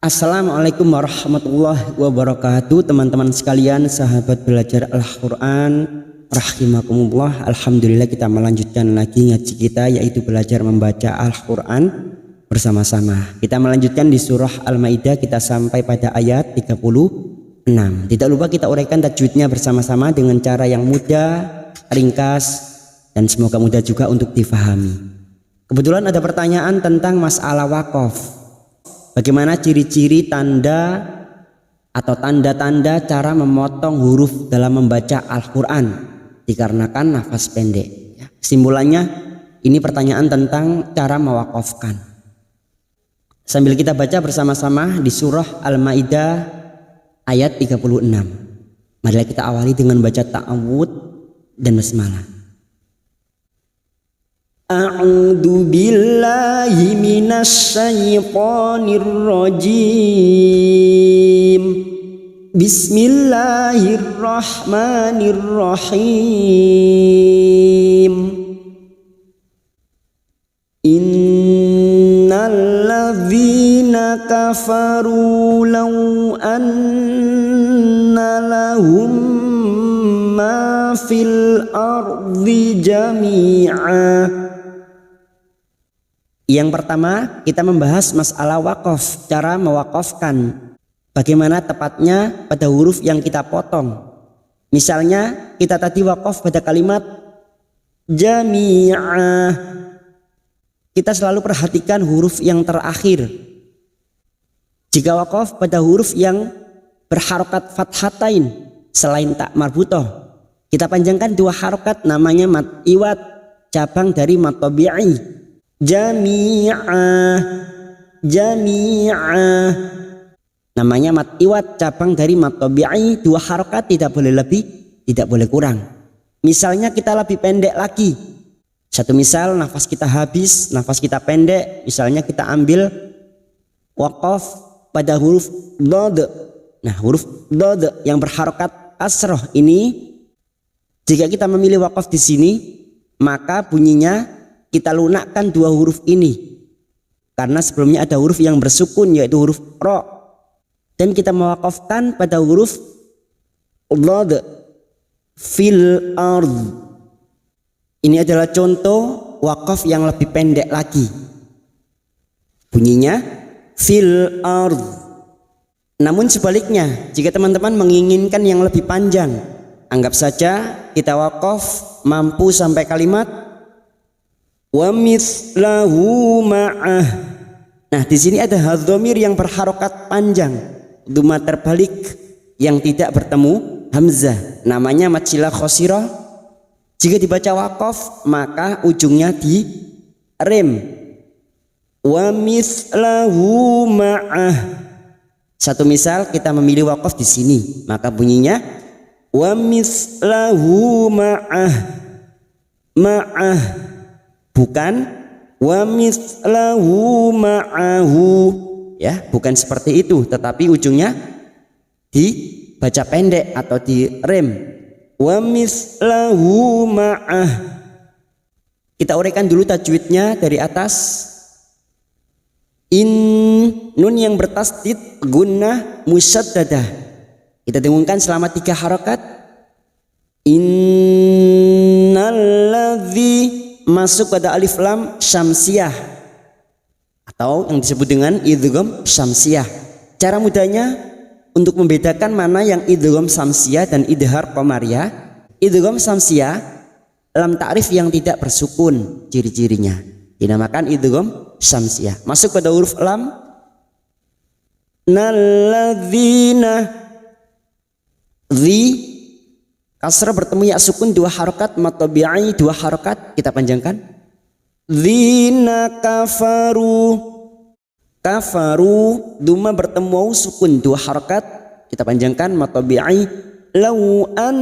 Assalamualaikum warahmatullahi wabarakatuh. Teman-teman sekalian, sahabat belajar Al-Quran rahimakumullah. Alhamdulillah, kita melanjutkan lagi ngaji kita, yaitu belajar membaca Al-Quran bersama-sama. Kita melanjutkan di surah Al-Maidah, kita sampai pada ayat 36. Tidak lupa kita uraikan tajwidnya bersama-sama dengan cara yang mudah, ringkas, dan semoga mudah juga untuk difahami. Kebetulan ada pertanyaan tentang masalah wakaf. Bagaimana ciri-ciri tanda atau tanda-tanda cara memotong huruf dalam membaca Al-Quran dikarenakan nafas pendek. Kesimpulannya, ini pertanyaan tentang cara mewakafkan. Sambil kita baca bersama-sama di surah Al-Maidah ayat 36. Marilah kita awali dengan baca ta'awud dan basmalah. A'udzu billahi minasy syaithanir rajim. Bismillahirrahmanirrahim. Innal ladzina kafaru law anna lahum ma fil ardi jami'a. Yang pertama, kita membahas masalah wakaf, cara mewakafkan. Bagaimana tepatnya pada huruf yang kita potong. Misalnya kita tadi wakaf pada kalimat jami'ah. Kita selalu perhatikan huruf yang terakhir. Jika wakaf pada huruf yang berharokat fathatain selain tak marbutoh, kita panjangkan dua harokat, namanya mad iwad, cabang dari mad tabi'i. Jami'ah, jami'ah, namanya mad iwad, cabang dari mad tabi'i, dua harokat, tidak boleh lebih, tidak boleh kurang. Misalnya kita lebih pendek lagi, satu misal nafas kita habis, nafas kita pendek, misalnya kita ambil wakaf pada huruf dod. Nah, huruf dod yang berharokat asroh ini, jika kita memilih wakaf di sini, maka bunyinya kita lunakkan dua huruf ini, karena sebelumnya ada huruf yang bersukun, yaitu huruf ro, dan kita mewakafkan pada huruf dod fil ard. Ini adalah contoh wakaf yang lebih pendek lagi, bunyinya fil ard. Namun sebaliknya, jika teman-teman menginginkan yang lebih panjang, anggap saja kita wakaf mampu sampai kalimat wa mislahu ma'ah. Nah, di sini ada hadhamir yang berharokat panjang, dhamma terbalik yang tidak bertemu hamzah, namanya mad silah qasirah. Jika dibaca wakaf, maka ujungnya di rem. Wa mislahu ma'ah. Satu misal kita memilih wakaf di sini, maka bunyinya wa mislahu ma'ah. Ma'ah, bukan wa mislahu ma'ahu, ya, bukan seperti itu, tetapi ujungnya dibaca pendek atau di rem. Wa mislahu ma'ah. Kita uraikan dulu tajwidnya dari atas. Nun yang bertasdid gunnah musyaddadah, kita dengungkan selama 3 harokat. Innalladzi masuk pada alif lam syamsiyah atau yang disebut dengan idgham syamsiyah. Cara mudahnya untuk membedakan mana yang idgham syamsiyah dan idhar qamariyah. Idgham syamsiyah, lam ta'rif yang tidak bersukun, ciri-cirinya dinamakan idgham syamsiyah. Masuk pada huruf lam, nalladzina, zi kasrah bertemu ya sukun, dua harokat, mad tabi'i dua harokat, kita panjangkan. Dzina kafaru, kafaru dhamma bertemu sukun, dua harokat, kita panjangkan, mad tabi'i. Lau an,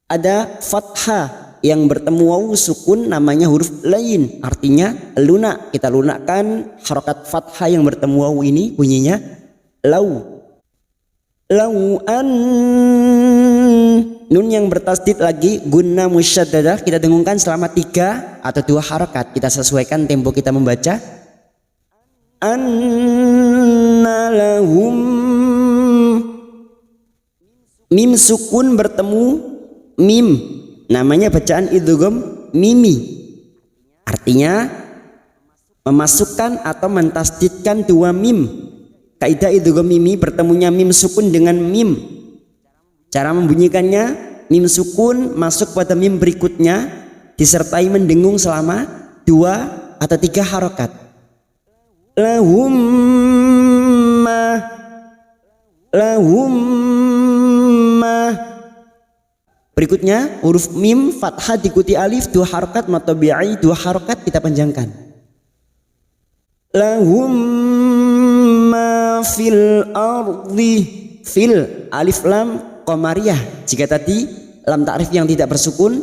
ada fathah yang bertemu waw sukun, namanya huruf lain, artinya lunak, kita lunakkan harokat fathah yang bertemu waw ini, bunyinya lau. Lau an, nun yang bertasdid lagi gunnah musyaddadah, kita dengungkan selama 3 atau 2 harokat. Kita sesuaikan tempo kita membaca. anna lahum, mim sukun bertemu mim, namanya bacaan idgham mimi, artinya memasukkan atau mentasdidkan dua mim. Kaidah idgham mimi bertemunya mim sukun dengan mim. Cara membunyikannya, mim sukun masuk pada mim berikutnya disertai mendengung selama 2 atau 3 harokat. Lahum ma. Berikutnya huruf mim fathah diikuti alif 2 harokat, matobi'i 2 harokat kita panjangkan. Lahum ma fil ardi, fil alif lam qamariyah. Jika tadi lam ta'rif yang tidak bersukun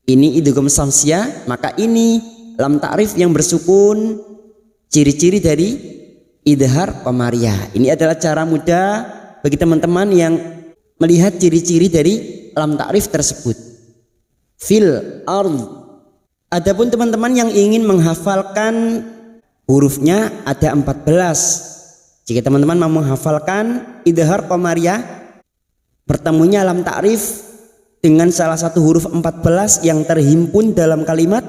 ini idgham samsiyah, maka ini lam ta'rif yang bersukun, ciri-ciri dari idhar qamariyah. Ini adalah cara mudah bagi teman-teman yang melihat ciri-ciri dari lam ta'rif tersebut. Fil ard. Adapun teman-teman yang ingin menghafalkan hurufnya ada 14. Jika teman-teman mau menghafalkan idhar qamariyah bertemunya lam ta'rif dengan salah satu huruf 14 yang terhimpun dalam kalimat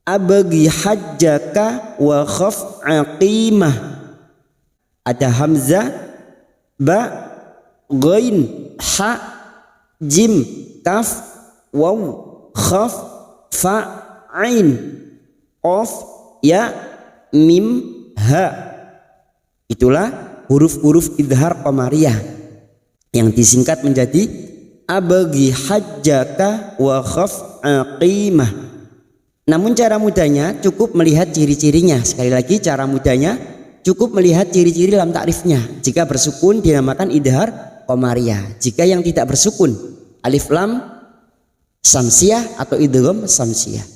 abghi hajjaka wa khaf aqimah. Ada hamzah, ba, ghain, ha, jim, kaf, waw, khaf, fa, ain, qaf, ya, mim, ha. Itulah huruf-huruf idhar qamariyah yang disingkat menjadi abghi hajjaka wa khaf aqimah. Namun cara mudahnya cukup melihat ciri-cirinya. Sekali lagi cara mudahnya cukup melihat ciri-ciri lam ta'rifnya. Jika bersukun dinamakan idhar qamariyah. Jika yang tidak bersukun alif lam samsiyah atau idgham samsiyah.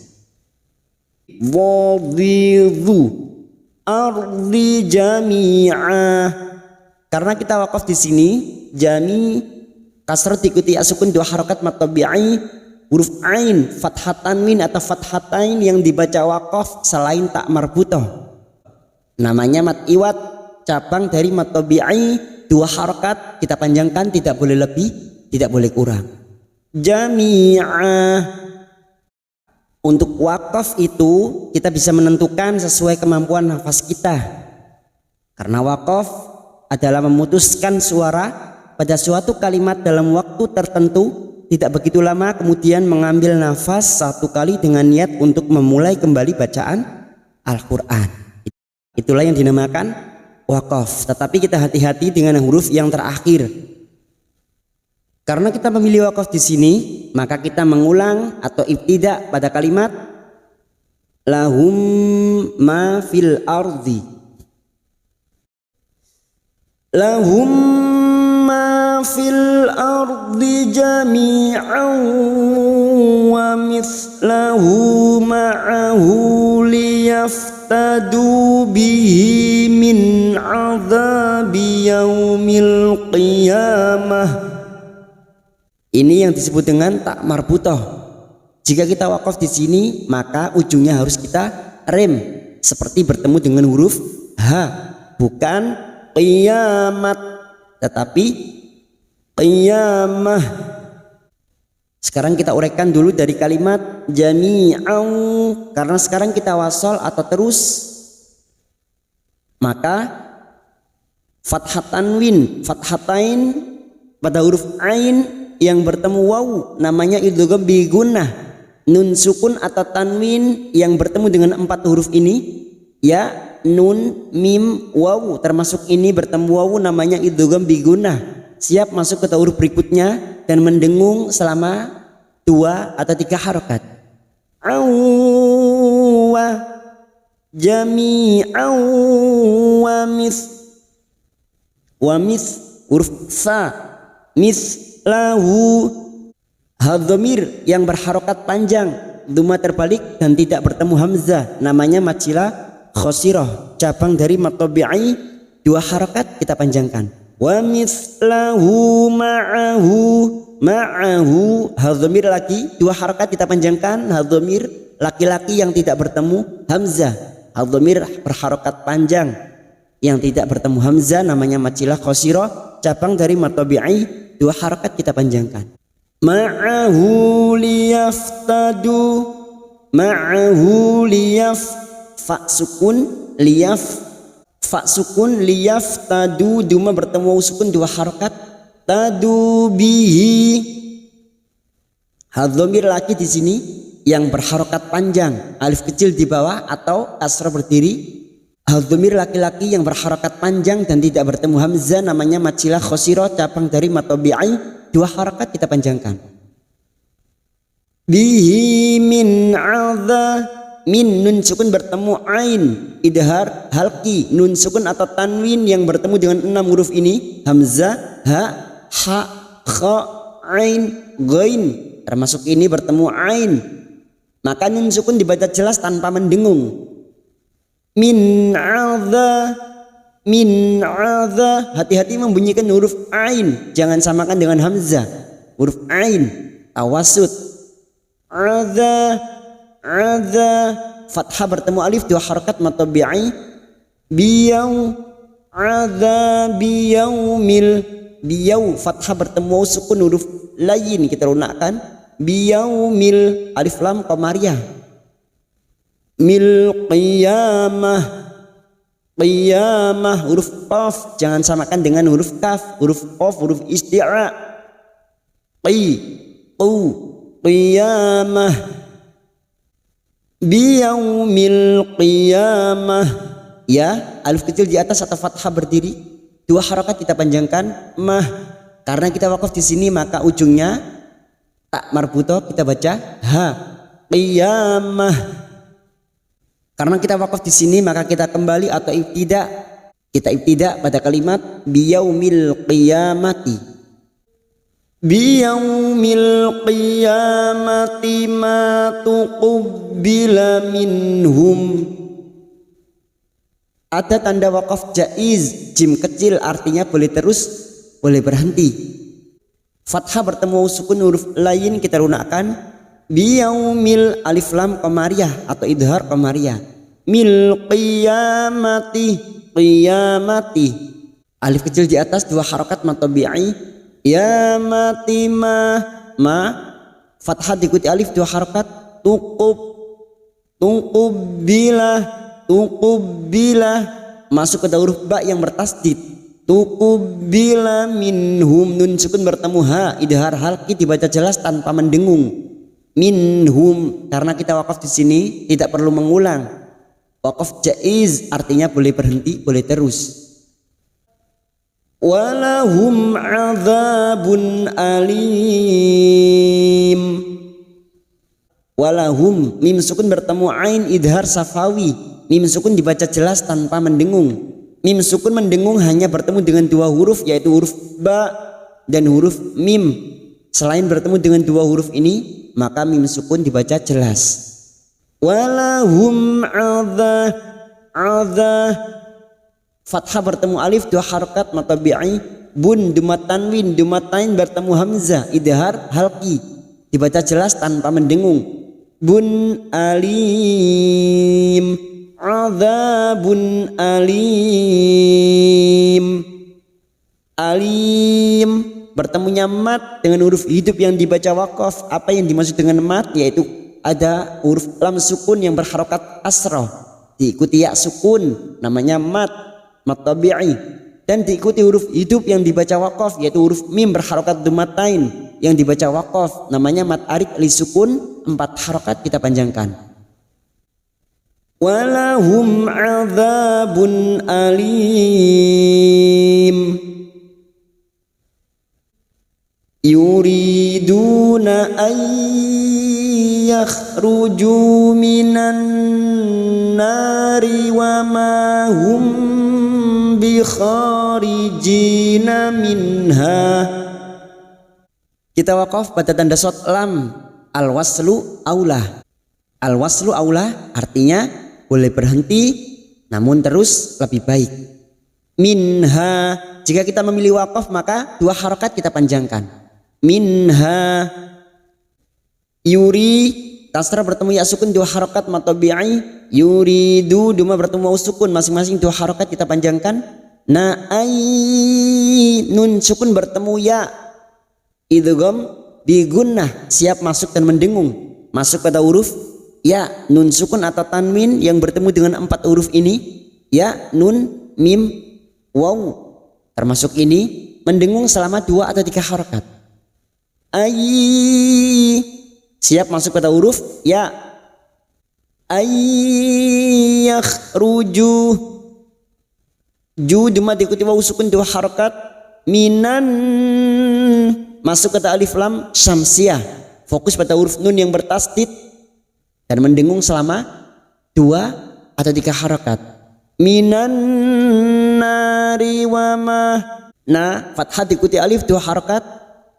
Wadidhu ardi jami'ah. Karena kita wakaf di sini jami kasrah diikuti asukun 2 harokat matobi'i, huruf ain, fathah tanwin atau fathatain yang dibaca wakaf selain tak marbutoh namanya mat iwat, cabang dari matobi'i 2 harokat kita panjangkan, tidak boleh lebih, tidak boleh kurang. Jami'ah. Untuk wakaf itu kita bisa menentukan sesuai kemampuan nafas kita, karena wakaf adalah memutuskan suara pada suatu kalimat dalam waktu tertentu, tidak begitu lama, kemudian mengambil nafas 1 kali dengan niat untuk memulai kembali bacaan Al-Quran. Itulah yang dinamakan wakaf. Tetapi kita hati-hati dengan huruf yang terakhir. Karena kita memilih wakaf di sini, maka kita mengulang atau ibtida pada kalimat lahum ma fil ardi. Lahum ma fil ardi jami'an wa mithlahu ma'ahu liyaftadu bihi min adzabi yaumil qiyamah. Ini yang disebut dengan tak marbutoh. Jika kita wakaf di sini, maka ujungnya harus kita rem seperti bertemu dengan huruf ha, bukan qiyamat tetapi qiyamah. Sekarang kita uraikan dulu dari kalimat jami'an, karena sekarang kita wasal atau terus, maka fathah tanwin, fathatain pada huruf ain yang bertemu waw namanya idgham bi gunnah. Nun sukun atau tanwin yang bertemu dengan 4 huruf ini, ya, nun, mim, waw, termasuk ini bertemu waw namanya idgham bi gunnah. Siap masuk ke huruf berikutnya dan mendengung selama 2 atau 3 harokat. Awwa jami'an wa mis huruf sa, mis lahu hadhamir yang berharokat panjang, dhamma terbalik dan tidak bertemu hamzah, namanya matsilah khosirah, cabang dari matobi'i 2 harokat kita panjangkan. Wa mislahu ma'ahu hadhamir lagi 2 harokat kita panjangkan, hadhamir laki-laki yang tidak bertemu hamzah, Ad-dhamir berharokat panjang yang tidak bertemu hamzah namanya mad silah qasirah, cabang dari mad tabi'i, 2 harokat kita panjangkan. Ma'ahu liyaftadu, ma'ahu fa sukun liyaftadu, duma bertemu sukun 2 harokat, tadu bihi. Ad-dhamir laki di sini yang berharokat panjang, alif kecil di bawah atau kasrah berdiri. Ad-dhamir laki-laki yang berharokat panjang dan tidak bertemu hamzah namanya mad silah qasirah, cabang dari mad tabi'i, 2 harokat kita panjangkan. Bihi min adza, min nun sukun bertemu ain, idhar halqi, nun sukun atau tanwin yang bertemu dengan 6 huruf ini, hamzah, ha, ha, kha, ain, ghain, termasuk ini bertemu ain, maka nun sukun dibaca jelas tanpa mendengung. Min adza, hati-hati membunyikan huruf ain, jangan samakan dengan hamzah, huruf ain tawassut. Adza, fathah bertemu alif, 2 harokat mad tabi'i. Biyau, adza biyaumil, biyau fathah bertemu sukun huruf lain kita lunakkan, biyaumil, alif lam qamariyah. Mil qiyamah, qiyamah huruf qaf jangan samakan dengan huruf kaf, huruf qaf huruf isti'a. Qiyamah, biyaumil qiyamah, ya alif kecil di atas atau fathah berdiri, 2 harokat kita panjangkan. Mah, karena kita wakaf di sini maka ujungnya tak marbutoh kita baca ha. Qiyamah, karena kita wakaf di sini maka kita kembali atau ibtida, kita ibtida pada kalimat biyaumil qiyamati. Biyaumil qiyamati ma tuqbila minhum. Ada tanda wakaf jaiz, jim kecil artinya boleh terus, boleh berhenti. Fathah bertemu sukun huruf lain kita lunakkan. Biyaumil, alif lam qamariyah atau idhar qamariyah. Mil qiyamati, qiyamati, alif kecil di atas, 2 harokat mad tabi'i. Ya mati ma, fathah diikuti alif, 2 harokat. Tuqubbilah, masuk ke huruf ba yang bertasdid. Tuqubila minhum, nun sukun bertemu ha, idhar halqi dibaca jelas tanpa mendengung. Minhum, karena kita wakaf di sini tidak perlu mengulang. Wakaf jaiz artinya boleh berhenti, boleh terus. Walahum adzabun alim. Walahum, mim sukun bertemu ain idhar safawi, mim sukun dibaca jelas tanpa mendengung. Mim sukun mendengung hanya bertemu dengan 2 huruf yaitu huruf ba dan huruf mim. Selain bertemu dengan 2 huruf ini maka mim sukun dibaca jelas. Walahum adza, fathah bertemu alif, 2 harokat mad tabi'i. Bun dumat tanwin, dumatain bertemu hamzah, idhar halqi dibaca jelas tanpa mendengung. Bun alim, adzabun alim. Alim bertemunya mat dengan huruf hidup yang dibaca wakaf. Apa yang dimaksud dengan mat? Yaitu ada huruf lam sukun yang berharokat asrah diikuti ya sukun namanya mat, mad tabi'i, dan diikuti huruf hidup yang dibaca wakaf yaitu huruf mim berharokat dumatain yang dibaca wakaf namanya mad arid li sukun, 4 harokat kita panjangkan. Walahum adzabun alim. Yuriduna an yakhruju minan nari wa ma hum bi kharijina minha. Kita wakaf pada tanda shad lam, al waslu aula. Al waslu aula artinya boleh berhenti namun terus lebih baik. Minha, jika kita memilih wakaf maka 2 harokat kita panjangkan. Minha. Yuri, Kasrah bertemu ya sukun 2 harokat mad tabi'i. Yuridu duma bertemu waw sukun masing-masing 2 harokat kita panjangkan. Na'ai nun sukun bertemu ya idgham bi gunnah siap masuk dan mendengung. Masuk pada huruf ya nun sukun atau tanwin yang bertemu dengan 4 huruf ini ya nun mim waw termasuk ini mendengung selama 2 atau 3 harokat. Ai siap masuk pada huruf ya. Yakhruju ju duma diikuti waw sukun 2 harokat. Minan masuk kata alif lam syamsiyah fokus pada huruf nun yang bertasdid dan mendengung selama 2 atau 3 harokat. Minan nari wa ma na fathah diikuti alif 2 harokat.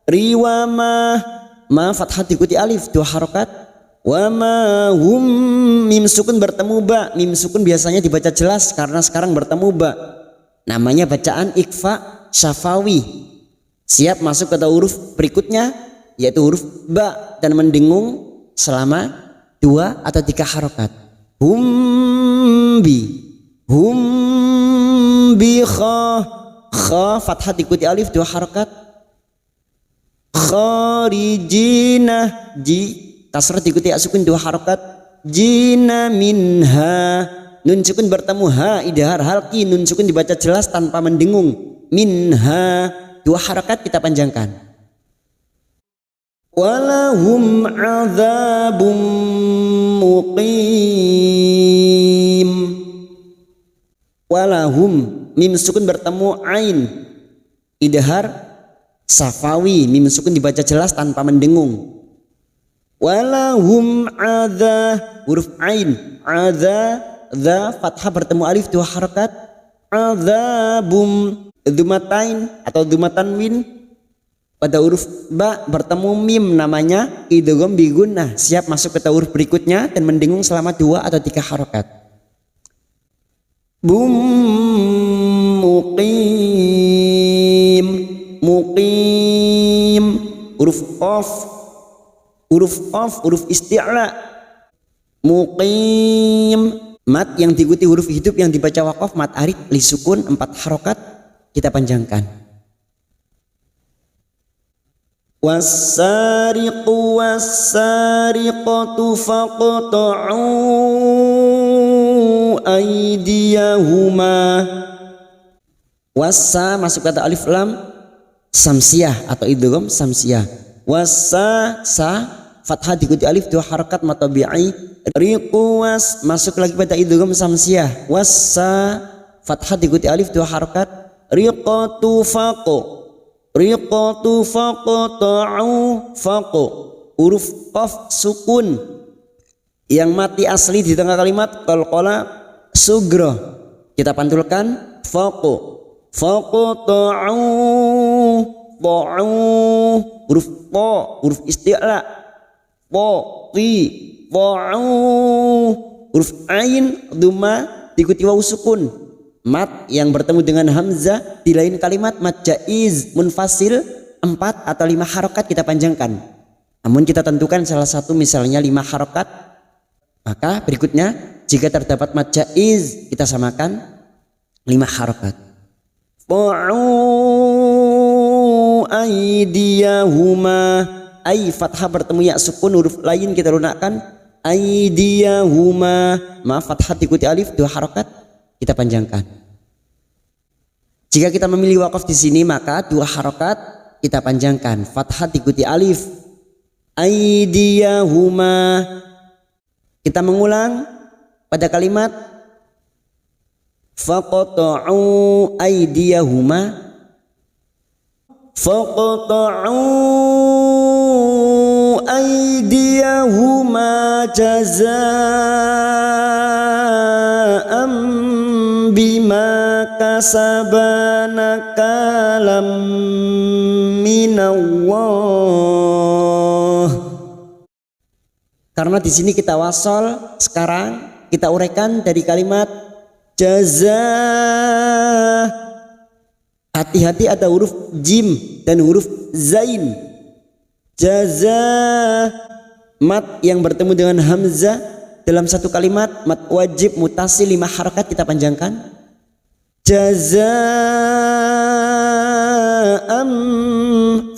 Riwama ma fathah diikuti alif 2 harokat. Wama hum mim sukun bertemu ba. Mim sukun biasanya dibaca jelas karena sekarang bertemu ba. Namanya bacaan ikfa syafawi. Siap masuk pada huruf berikutnya yaitu huruf ba dan mendengung selama 2 atau 3 harokat. Hum bi kha fathah diikuti alif 2 harokat. Kharijina ji kasrah diikuti ya sukun 2 harokat. Jina minha nun sukun bertemu ha idhar halqi nun sukun dibaca jelas tanpa mendengung. Minha 2 harokat kita panjangkan. Walahum adzabum muqim. Walahum mim sukun bertemu ain idhar safawi mim sukun dibaca jelas tanpa mendengung. Walahum adza huruf ain adza dza fathah bertemu alif 2 harokat. Adzabum dzumatain atau dzumatanwin pada huruf ba bertemu mim namanya idgham bi gunnah siap masuk ke huruf berikutnya dan mendengung selama 2 atau 3 harokat. Bum muqim huruf huruf isti'la. Muqim mat yang diikuti huruf hidup yang dibaca waqaf mat arid li sukun 4 harokat kita panjangkan. Wassariqu wassariqatu faqta'u aydiyahuma. Wassa masuk kata alif lam samsiyah atau idgham samsiyah. Wassa sa fathah diikuti alif 2 harokat mad tabi'i. Riqu was masuk lagi pada idgham samsiyah. Wassa fathah diikuti alif 2 harokat. Riqatu faqta'u faqu huruf qaf sukun yang mati asli di tengah kalimat qalqala sugra kita pantulkan faqu faqta'u ta'u huruf ta huruf isti'la ta ti ta'u huruf ain dhamma diikuti waw sukun mat yang bertemu dengan hamzah di lain kalimat mat jaiz munfasil 4 atau 5 harokat kita panjangkan. Namun kita tentukan salah satu misalnya 5 harokat, maka berikutnya jika terdapat mat jaiz kita samakan 5 harokat. Fa'u aydiyahuma ay fathah bertemu ya sukun huruf lain kita lunakkan. Aydiyahuma ma fathah diikuti alif 2 harokat kita panjangkan. Jika kita memilih wakaf di sini maka 2 harokat kita panjangkan. Fathah diikuti alif. Aydiyahuma. Kita mengulang pada kalimat faqta'u aydiyahuma. Faqta'u aydiyahuma jazaa'an bima kasabana kalam minallah. Karena di sini kita wasol, sekarang kita uraikan dari kalimat jaza. Hati-hati ada huruf jim dan huruf zain. Jaza Mat yang bertemu dengan hamzah dalam satu kalimat, mat wajib mutasil 5 harakat kita panjangkan. Jazaa'am,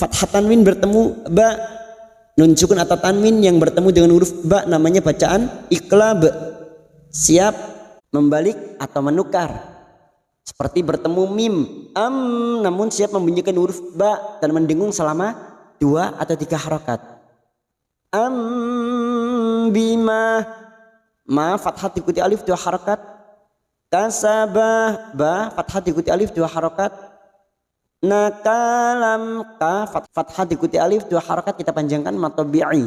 fathah tanwin bertemu ba, nun sukun atau tanwin yang bertemu dengan huruf ba namanya bacaan iqlab, siap membalik atau menukar. Seperti bertemu mim am, namun siap membunyikan huruf ba dan mendengung selama 2 atau 3 harakat. Am bima, ma fathah diikuti alif 2 harakat. Kasabah, ba fathah diikuti alif 2 harakat. Nakalam, ka fathah diikuti alif 2 harakat kita panjangkan matabi'i.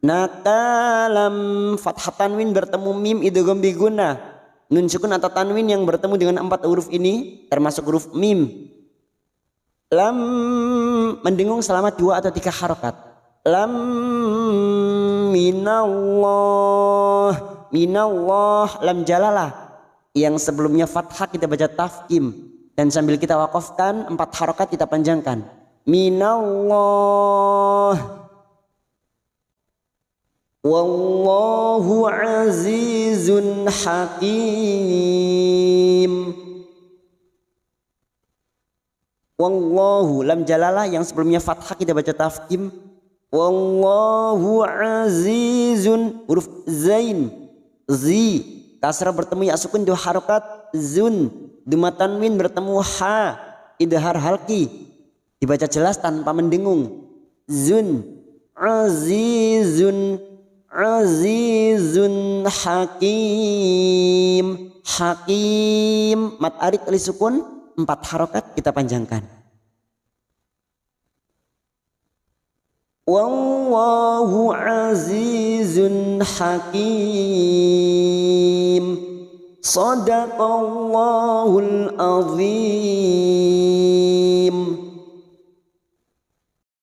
Nakalam, fathah tanwin bertemu mim idgham bi gunnah. Nun sukun atau tanwin yang bertemu dengan 4 huruf ini termasuk huruf mim. Lam mendengung selama 2 atau 3 harakat. Lam minallah, minallah, lam jalalah yang sebelumnya fathah kita baca tafkim dan sambil kita wakafkan 4 harakat kita panjangkan. Minallah. Wallahu azizun hakim. Wallahu, lam jalalah yang sebelumnya fathah kita baca tafkim. Wallahu azizun, huruf zain, zi, kasrah bertemu ya sukun 2 harakat. Zun, dhamma tanwin bertemu ha, idhar halqi, dibaca jelas tanpa mendengung. Zun, azizun, azizun hakim. Hakim, mat arid alif sukun 4 harakat kita panjangkan. Wallahu azizun hakim. Shadaqallahul azim.